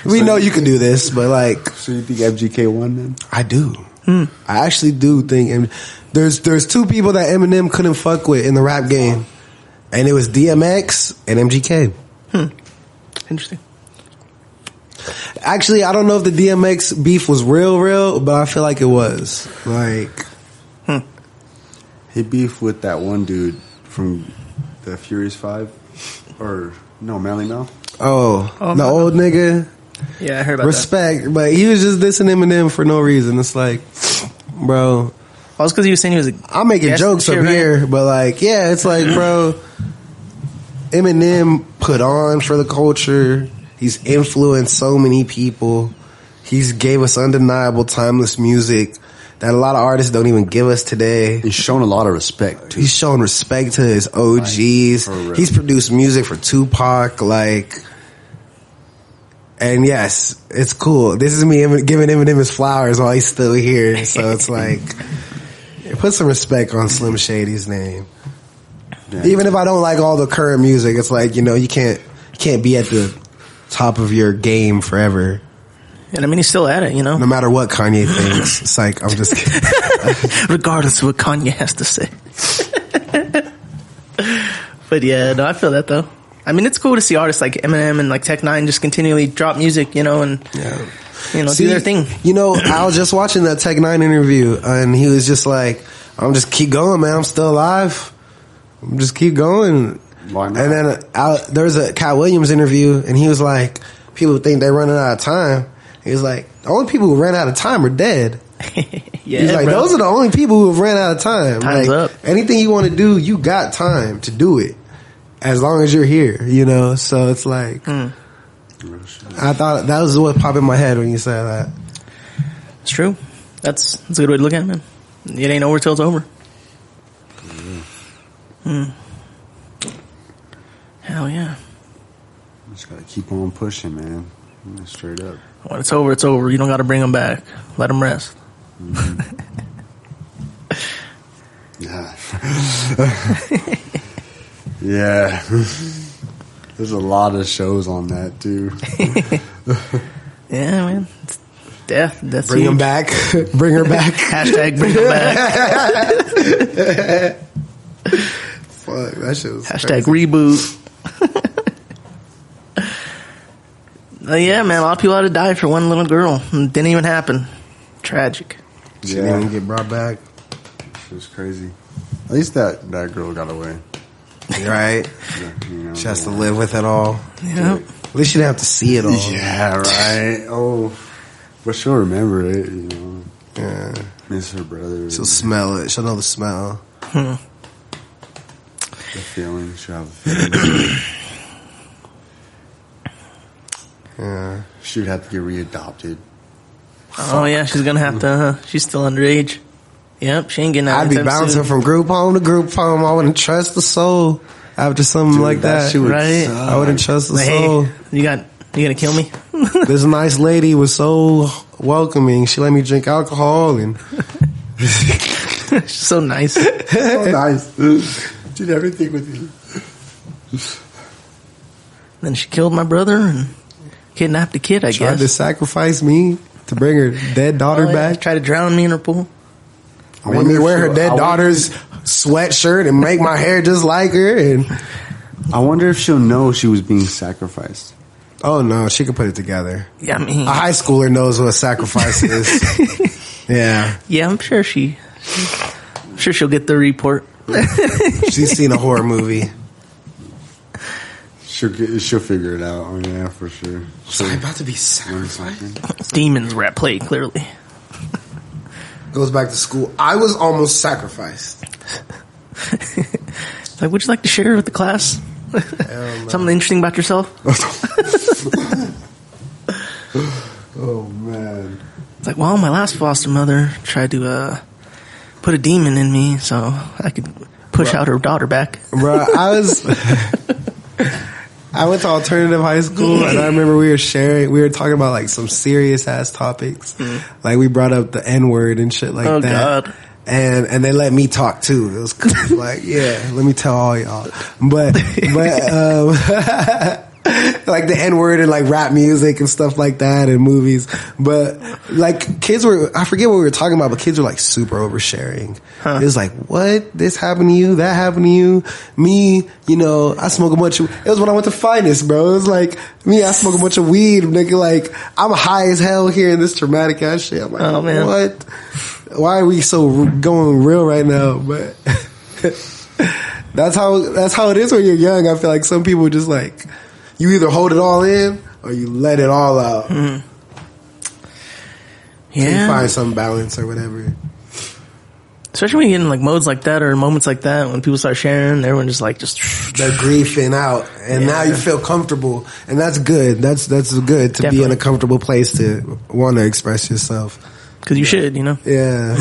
we know you can do this, but like. So you think MGK won then? I do. I actually do think there's two people that Eminem couldn't fuck with in the rap game, and it was DMX and MGK. Interesting. Actually, I don't know if the DMX beef was real, but I feel like it was. Like, he beefed with that one dude from the Furious 5, or no, Melly Mel. Oh, the old nigga. Yeah, I heard about Respect, that. But he was just dissing Eminem for no reason. It's like, bro. Well, it's because he was saying he was. I'm making jokes up here, but like, yeah, it's like, bro. Eminem put on for the culture. He's influenced so many people. He's gave us undeniable, timeless music that a lot of artists don't even give us today. He's shown a lot of respect, too. He's shown respect to his OGs. Like, he's produced music for Tupac, like, and yes, it's cool. This is me giving Eminem his flowers while he's still here. So it's like, put some respect on Slim Shady's name. Yeah. Even if I don't like all the current music, it's like, you know, you can't be at the top of your game forever. And I mean, he's still at it, you know? No matter what Kanye thinks. It's like, I'm just kidding. Regardless of what Kanye has to say. But yeah, no, I feel that though. I mean, it's cool to see artists like Eminem and like Tech Nine just continually drop music, you know, and you know, do their thing. You know, I was just watching that Tech Nine interview, and he was just like, "I'm just keep going, man. I'm still alive. I'm just keep going." Why not? And then there was a Cat Williams interview, and he was like, "People think they're running out of time." He was like, "The only people who ran out of time are dead." Yeah, he's like, bro. "Those are the only people who have ran out of time. Time's like, up. Anything you want to do, you got time to do it, as long as you're here." You know, so it's like, I thought that was what popped in my head when you said that. It's true. That's a good way to look at it, man. It ain't over till it's over. Hell yeah. Just gotta keep on pushing, man. Straight up. When it's over, it's over. You don't got to bring them back. Let them rest. Yeah. Yeah. There's a lot of shows on that, too. Yeah, man. It's death. That's Bring them back. Bring her back. Hashtag bring them back. Fuck, that shit was Hashtag crazy. reboot. Yeah, man. A lot of people had to die for one little girl. It didn't even happen. Tragic. She didn't even get brought back. It was crazy. At least that girl got away. Right? Yeah, you know, She has to live with it all. Yeah. At least she didn't have to see it all. Yeah, right. Oh, but she'll remember it, you know. Yeah. Miss her brother. She'll smell it. She'll know the smell. The feeling. She'll have a feeling. Yeah. She would have to get readopted. Oh, yeah. She's going to have to. She's still underage. Yep. She ain't getting out. I'd be bouncing from group home to group home. I wouldn't trust the soul after something like that. Shit would Right? suck. I wouldn't trust the soul. Hey, you going to kill me? This nice lady was so welcoming. She let me drink alcohol and She's so nice. So nice. Did everything with you. Then she killed my brother and kidnapped the kid, I tried guess. to sacrifice me to bring her dead daughter back. Tried to drown me in her pool. I made me wear her dead daughter's sweatshirt and make my hair just like her. And I wonder if she'll know she was being sacrificed. oh no, she could put it together. Yeah, I mean, A high schooler knows what a sacrifice is. Yeah, yeah, I'm sure she'll get the report. she's seen a horror movie. She'll figure it out. Oh, yeah, for sure. Was I about to be sacrificed? Demons were at play, clearly. Goes back to school. I was almost sacrificed. Like, would you like to share with the class? Something interesting about yourself? Oh, man. It's like, well, my last foster mother tried to put a demon in me so I could push out her daughter back. Bro, I went to alternative high school, and I remember we were talking about like some serious ass topics. Like we brought up the N-word and shit like that. God. And they let me talk too. It was cool. Like, yeah, let me tell all y'all. But like the N-word and like rap music and stuff like that and movies. But like kids were, I forget what we were talking about, but kids were like super oversharing. It was like, what? This happened to you? That happened to you? Me, you know, I smoke a bunch of, it was when I went to Finest, bro. It was like, me, I smoke a bunch of weed, nigga. Like, I'm high as hell hearing this traumatic ass shit. I'm like, oh, man. What? Why are we so going real right now? But that's how it is when you're young. I feel like some people just like, you either hold it all in or you let it all out. Mm-hmm. Yeah. So you find some balance or whatever. Especially when you get in like modes like that or moments like that, when people start sharing, everyone just they're griefing out, and now you feel comfortable, and that's good. That's good to be in a comfortable place to want to express yourself. Because you should, you know. Yeah.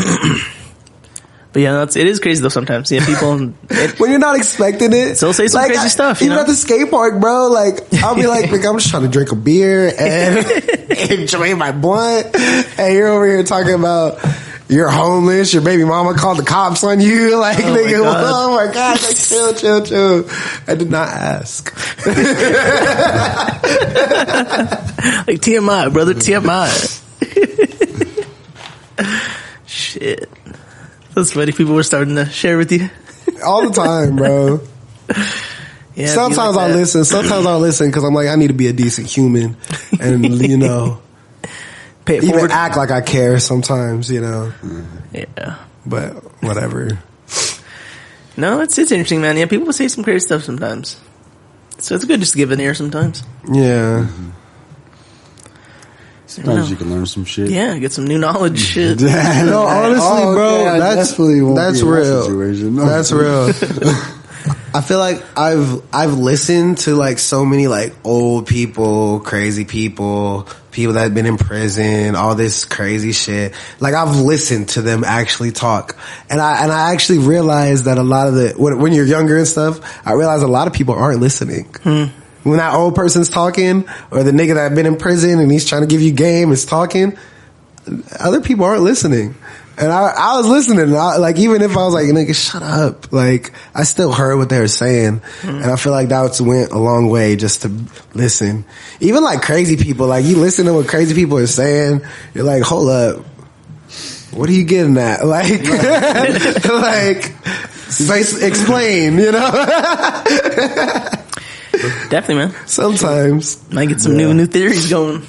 But yeah, it is crazy though sometimes. Yeah, people when you're not expecting it, they'll say some crazy stuff. Even at the skate park, bro. Like I'll be like, I'm just trying to drink a beer and enjoy my blunt, and you're over here talking about you're homeless, your baby mama called the cops on you. Like, nigga, oh my God, like, chill. I did not ask. Like TMI, brother, TMI. Shit. That's funny. People were starting to share with you. All the time, bro. Yeah. Sometimes I'll listen. Sometimes I'll listen because I'm like, I need to be a decent human. And, you know, even act like I care sometimes, you know. Yeah. But whatever. No, it's interesting, man. Yeah, people will say some crazy stuff sometimes. So it's good just to give an ear sometimes. Yeah. Mm-hmm. Sometimes you can learn some shit. Yeah, get some new knowledge shit. No, honestly, bro, yeah, that's real. That's real. I feel like I've listened to like so many like old people, crazy people that have been in prison, all this crazy shit. Like I've listened to them actually talk, and I actually realized that a lot of when you're younger and stuff, I realized a lot of people aren't listening. When that old person's talking, or the nigga that been in prison and he's trying to give you game is talking, other people aren't listening. And I was listening, and like, even if I was like, nigga, shut up, like, I still heard what they were saying. And I feel like that went a long way just to listen. Even like crazy people, like, you listen to what crazy people are saying, you're like, hold up, what are you getting at? Like, like, explain, you know? Definitely, man. Sometimes. Might get some new theories going.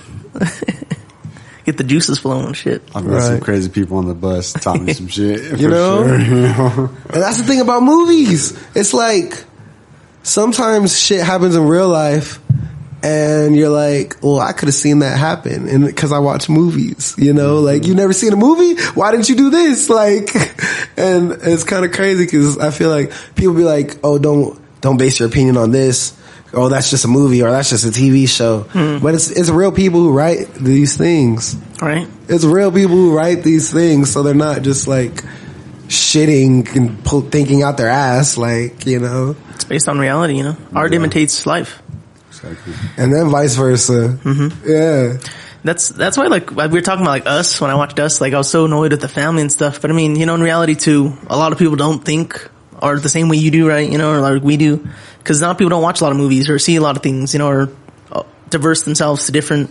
Get the juices flowing and shit. I've got some crazy people on the bus talking me some shit. You know? Sure. And that's the thing about movies. It's like, sometimes shit happens in real life, and you're like, well, I could have seen that happen, and because I watch movies, you know? Like, you never seen a movie? Why didn't you do this? Like, and it's kind of crazy because I feel like people be like, oh, don't base your opinion on this. Oh, that's just a movie, or that's just a TV show. But it's real people who write these things. Right. It's real people who write these things, so they're not just like shitting and thinking out their ass, like, you know. It's based on reality, you know. Art imitates life. Exactly. And then vice versa. Yeah. That's why, like, we were talking about like Us, when I watched Us, like I was so annoyed with the family and stuff. But I mean, you know, in reality too, a lot of people don't think or the same way you do, right? You know, or like we do. Because a lot of people don't watch a lot of movies or see a lot of things, you know, or diverse themselves to different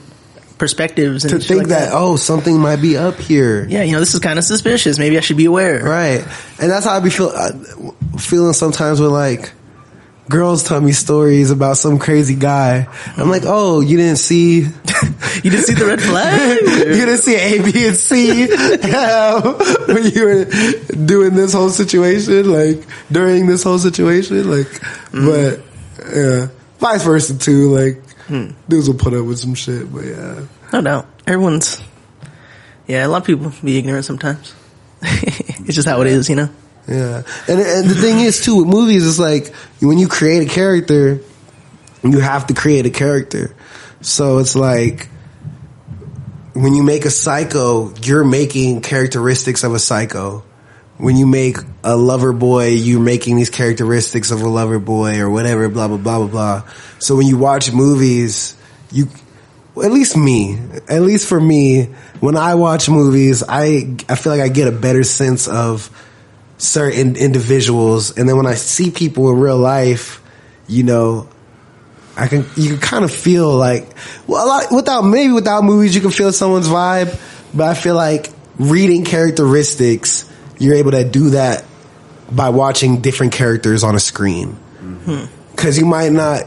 perspectives. And to think like that, oh, something might be up here. Yeah, you know, this is kind of suspicious. Maybe I should be aware. Right. And that's how I be feeling sometimes when, like, girls tell me stories about some crazy guy. I'm like, oh, you didn't see... You didn't see the red flag? You didn't see A, B, and C when you were doing this whole situation, like, during this whole situation, like, but, yeah, vice versa, too, like, dudes will put up with some shit, but yeah. No doubt. Everyone's, a lot of people be ignorant sometimes. It's just how it is, you know? Yeah. And the thing is, too, with movies, it's like, when you create a character, you have to create a character. So it's like, when you make a psycho, you're making characteristics of a psycho. When you make a lover boy, you're making these characteristics of a lover boy or whatever, blah, blah, blah, blah, blah. So when you watch movies, at least for me, when I watch movies, I feel like I get a better sense of certain individuals. And then when I see people in real life, you know, you can kind of feel like, well, without movies, you can feel someone's vibe, but I feel like reading characteristics, you're able to do that by watching different characters on a screen. Because you might not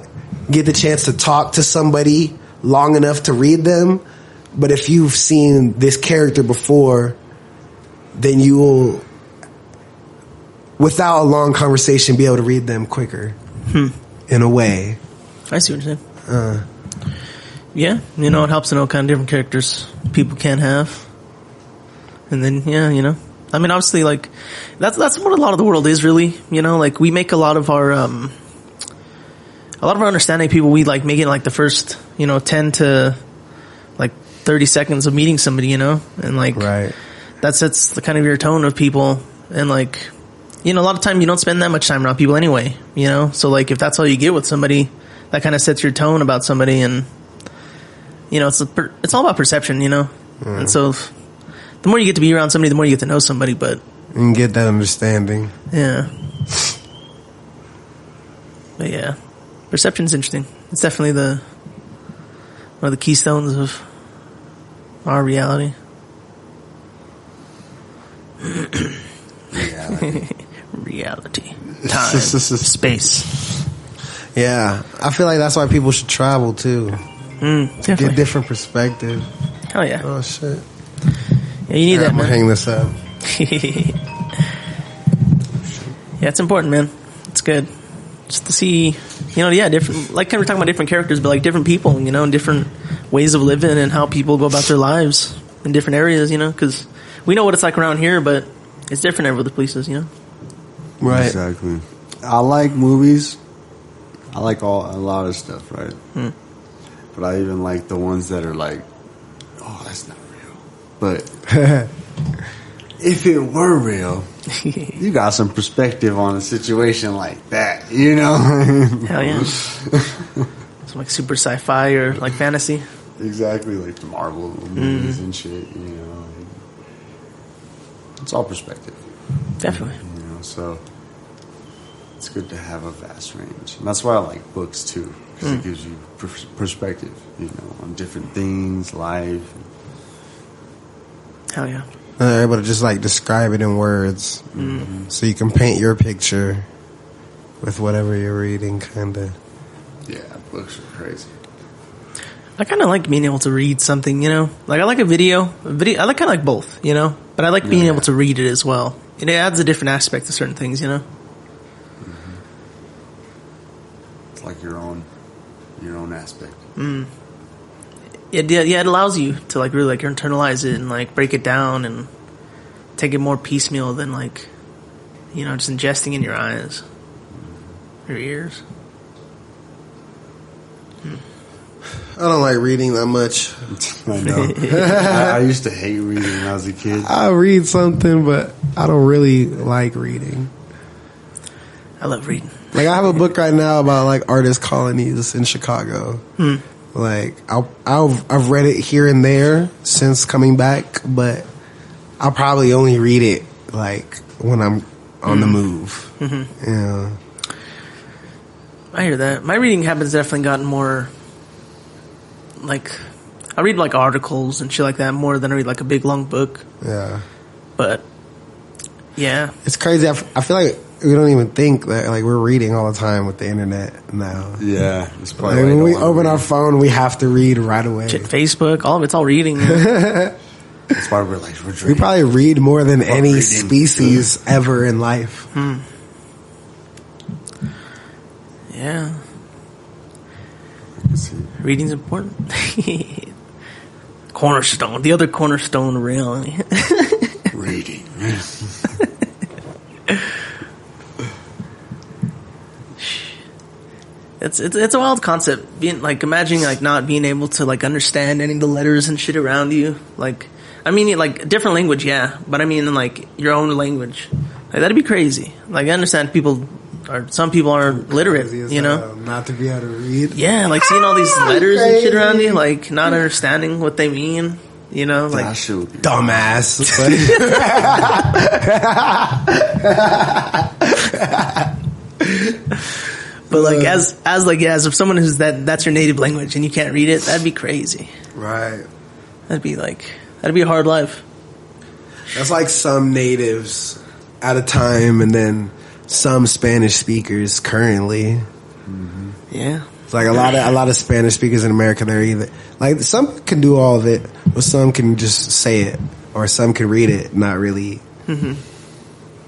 get the chance to talk to somebody long enough to read them, but if you've seen this character before, then you will, without a long conversation, be able to read them quicker. In a way. I see what you're saying. Yeah, you know, it helps to know kind of different characters people can have. And then, yeah, you know, I mean, obviously, like, that's what a lot of the world is, really. You know, like, we make a lot of our understanding people, we, like, make it, like, the first, you know, 10 to, like, 30 seconds of meeting somebody, you know? And, like, that sets the kind of your tone of people. And, like, you know, a lot of time you don't spend that much time around people anyway, you know? So, like, if that's all you get with somebody, that kind of sets your tone about somebody. And, you know, it's all about perception, you know? And so, the more you get to be around somebody, the more you get to know somebody, but... You can get that understanding. Yeah. But, yeah. Perception's interesting. It's definitely one of the keystones of our reality. Reality. Time. Space. Yeah. I feel like that's why people should travel, too. Get different perspective. Oh, yeah. Oh, shit. Yeah, you need that, I'm man. gonna hang this up. Yeah, it's important, man. It's good. Just to see, you know, yeah, different, like, kind of talking about different characters, but, like, different people, you know, and different ways of living and how people go about their lives in different areas, you know, because we know what it's like around here, but it's different every other places, you know? Right. Exactly. I like movies. I like a lot of stuff, right? But I even like the ones that are like, oh, that's not real. But if it were real, you got some perspective on a situation like that, you know? Hell yeah. Some like super sci-fi or like fantasy. Exactly, like the Marvel movies and shit, you know. It's all perspective. Definitely. You know, so it's good to have a vast range. And that's why I like books too, because it gives you perspective, you know, on different things, life. Hell yeah. They're able to just like describe it in words. So you can paint your picture with whatever you're reading, kind of. Yeah, books are crazy. I kind of like being able to read something, you know? Like, I like a video. I like kind of like both, you know? But I like being able to read it as well. It adds a different aspect to certain things, you know? It's like your own aspect. It allows you to, like, really, like, internalize it and, like, break it down and take it more piecemeal than, like, you know, just ingesting in your eyes, your ears. I don't like reading that much. I know. I used to hate reading when I was a kid. I read something, but I don't really like reading. I love reading. Like, I have a book right now about, like, artist colonies in Chicago. Like, I've read it here and there since coming back, but I'll probably only read it, like, when I'm on the move. Yeah. I hear that. My reading habits definitely gotten more, like, I read, like, articles and shit like that more than I read, like, a big, long book. Yeah. But, yeah. It's crazy. I feel like we don't even think that, like, we're reading all the time with the internet now. Yeah. It's probably like, when we open our phone, we have to read right away. Shit, Facebook, all of it's all reading. That's why we're drinking. We probably read more than any species ever in life. Yeah. Reading's important. Cornerstone. The other cornerstone of reality. Reading. It's a wild concept. Being like, imagining like not being able to like understand any of the letters and shit around you. Like, I mean, like different language, yeah, but I mean like your own language. Like, that'd be crazy. Like, I understand some people aren't literate, you know, not to be able to read. Yeah, like seeing all these letters and shit around you, like not understanding what they mean. You know, like dumbass. But like as if someone who's that's your native language and you can't read it, that'd be crazy. Right. That'd be a hard life. That's like some natives at a time, and then some Spanish speakers currently. Mm-hmm. Yeah. It's like a lot of Spanish speakers in America. They're either like some can do all of it, but some can just say it, or some can read it, not really,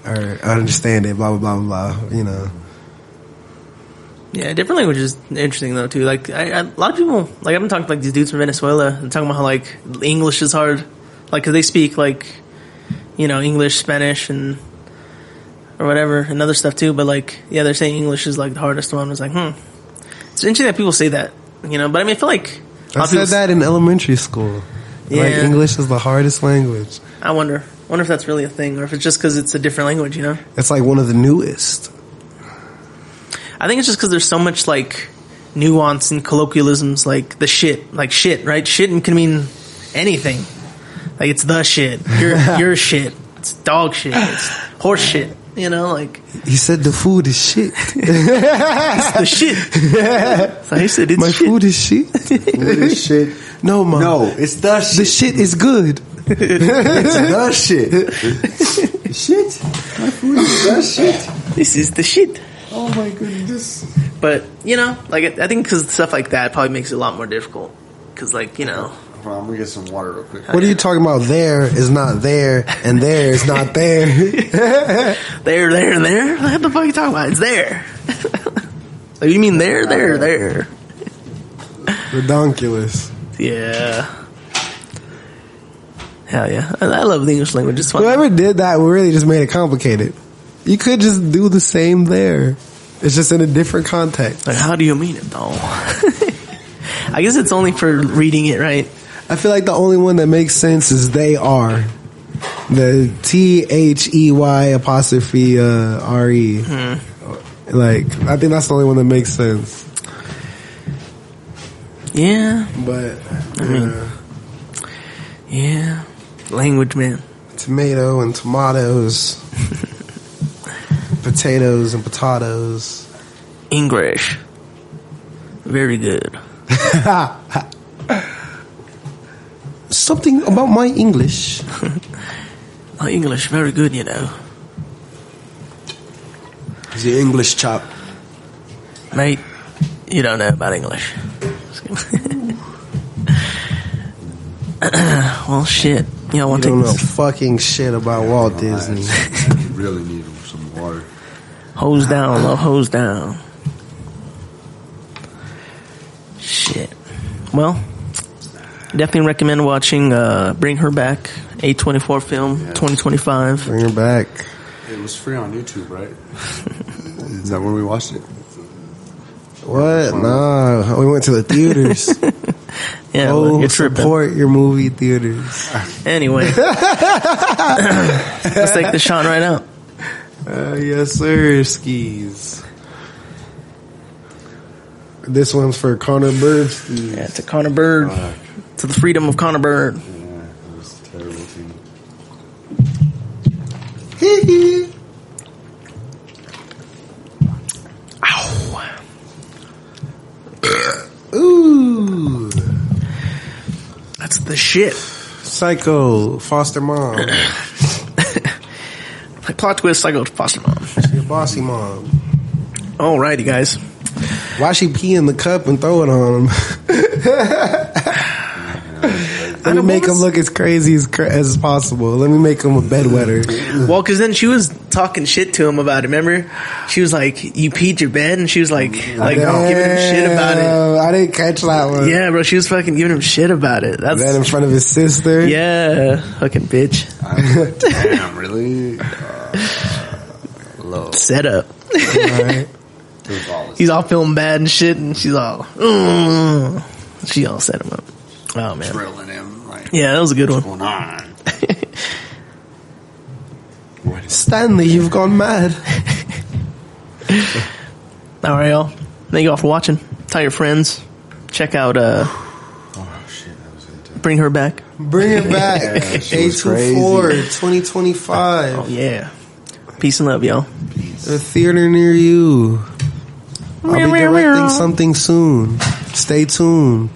or understand it. Blah blah blah blah. You know. Yeah, different languages interesting though too. Like a lot of people, like I've been talking to like these dudes from Venezuela and talking about how like English is hard, like because they speak like, you know, English, Spanish, and or whatever, and other stuff too. But like, yeah, they're saying English is like the hardest one. It's like, it's interesting that people say that, you know. But I mean, I feel like I said that in elementary school. Yeah. Like English is the hardest language. I wonder if that's really a thing, or if it's just because it's a different language, you know. It's like one of the newest. I think it's just because there's so much like nuance and colloquialisms, like the shit, like shit, right? Shit can mean anything. Like it's the shit, your shit, it's dog shit, it's horse shit. You know, like he said the food is shit. It's the shit. So he said it's my shit. food is shit. Food is shit. No, Mom. No, it's the shit. The shit is good. It's the shit. The shit. My food is the shit. This is the shit. Oh my goodness. But, you know, like, I think because stuff like that probably makes it a lot more difficult. Because, like, you know. Hold on, I'm going to get some water real quick. What are you talking about? There is not there, and there is not there. There, and there? What the fuck are you talking about? It's there. Like, you mean there? Redonkulous. Yeah. Hell yeah. I love the English language. It's fun. Whoever did that really just made it complicated. You could just do the same there. It's just in a different context. Like, how do you mean it, though? I guess it's only for reading it, right? I feel like the only one that makes sense is they are. The THEY apostrophe RE. Like, I think that's the only one that makes sense. Yeah. But, I mean, yeah. Language, man. Tomato and tomatoes. Potatoes and potatoes. English. Very good. Something about my English. My English, very good, you know. The English chop. Mate, you don't know about English. Well, shit. You You don't know fucking shit about Walt Disney. You really need some water. Hose down, love, hose down. Shit. Well, definitely recommend watching Bring Her Back, A24 film, 2025. Bring her back. It was free on YouTube, right? Is that where we watched it? What? Nah, we went to the theaters. Yeah, well, you're tripping. Support your movie theaters. Anyway. Let's take the shot right out. Yes, sir, skis. This one's for Connor Bird skis. Yeah, to Connor Bird. To the freedom of Connor Bird. Yeah, it was a terrible thing. Ow. Ooh. That's the shit. Psycho, foster mom. Like plot twist, psycho foster mom. She a bossy mom. Alrighty, guys. Why she pee in the cup and throw it on him? Let me make him look as crazy as possible. Let me make him a bedwetter. Well, because then she was talking shit to him about it, remember? She was like, you peed your bed? And she was like giving him shit about it. I didn't catch that one. Yeah, bro, she was fucking giving him shit about it. That's that in front of his sister? Yeah, fucking bitch. Damn, really? Low. Set up. Right. He's all feeling bad and shit, and she's all, she all set him up. Oh, man. Drilling him. Like, yeah, that was a good one. what's going on? Stanley, you've gone mad. All right, y'all. Thank you all for watching. Tell your friends. Check out Oh, shit. That was intense. Bring Her Back. Bring it back. Yeah, she was A24, crazy. 2025. Oh, yeah. Peace and love, y'all. A theater near you. I'll be directing something soon. Stay tuned.